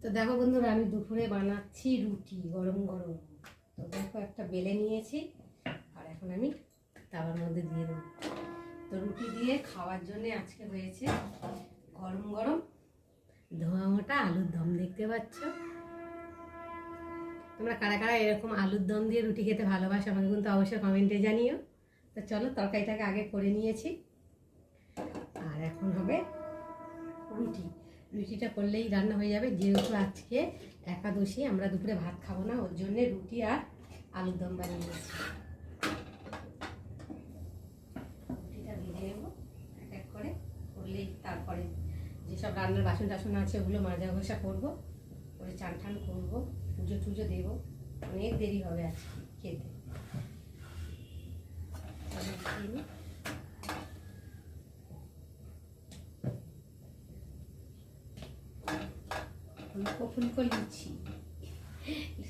তো দেখো বন্ধুরা, আমি দুপুরে বানাচ্ছি রুটি গরম গরম। তো দেখো একটা বেলে নিয়েছি, আর এখন আমি তাওয়ার মধ্যে দিয়ে দেবো। তো রুটি দিয়ে খাওয়ার জন্য আজকে হয়েছে গরম গরম ধোয়া মোটা আলুর দম। দেখতে পাচ্ছ তোমরা কারা কারা এরকম আলুর দম দিয়ে রুটি খেতে ভালোবাসো, আমাকে কিন্তু অবশ্যই কমেন্টে জানিও। তো চলো, তরকারিটাকে আগে করে নিয়েছি, আর এখন হবে রুটি। রুটিটা করলেই রান্না হয়ে যাবে, যেহেতু আজকে একাদশী, আমরা দুপুরে ভাত খাবো না, ওর জন্যে রুটি আর আলুর দম বানিয়ে নিয়েছি। রুটিটা ভেজে নেবো এক এক করে, করলেই তারপরে যেসব রান্নার বাসন টাসন আছে ওগুলো মাজা ঘষা করবো, করে চান টান করবো, পুজো টুজো দেবো। অনেক দেরি হবে আজকে খেতে। ফুলকো লুচি,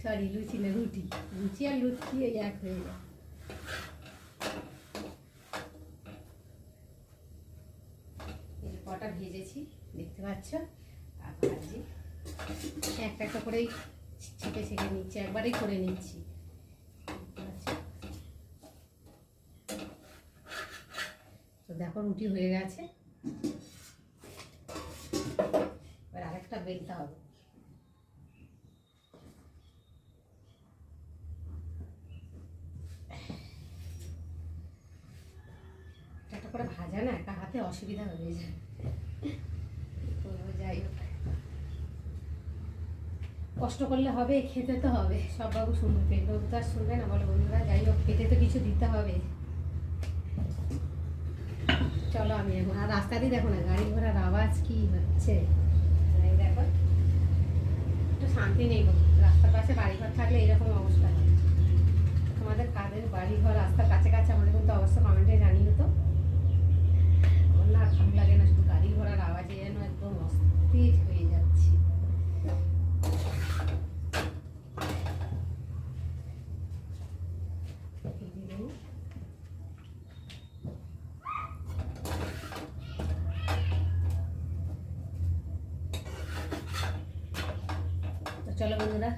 সরি লুচি না, রুটি। লুচি আর লুচি এক হয়ে যায়। এই কটা ভেজেছি দেখতে পাচ্ছ, আর ভাজি একটা একটা করেই ছেঁকে ছেঁকে নিচ্ছি, একবারেই করে নিচ্ছি। তো দেখো রুটি হয়ে গেছে, এবার আরেকটা বেলতে হবে। একটা করে ভাজা না একা হাতে অসুবিধা হয়ে যায়, যাই হোক কষ্ট করলে হবে, খেতে তো হবে। সব বাবু শুনবে, পেট বাবু তো আর শুনবে না, বলো বন্ধুরা। যাই হোক খেতে তো কিছু দিতে হবে। চলো আমি এখন, আর রাস্তা দিয়ে দেখো না গাড়ি ঘোড়ার আওয়াজ কি হচ্ছে, দেখো একটু শান্তি নেই। রাস্তার পাশে বাড়িঘর থাকলে এরকম অবস্থা হয়। তোমাদের কাদের বাড়িঘর রাস্তার কাছে কাছে আমাদের কিন্তু অবস্থা কমেন্টে জানিও তো। আমার না ভালো লাগে না, শুধু গাড়ি ঘোড়ার আওয়াজে যেন একদম অস্থির হয়ে যাচ্ছি। চলো বন্ধুরা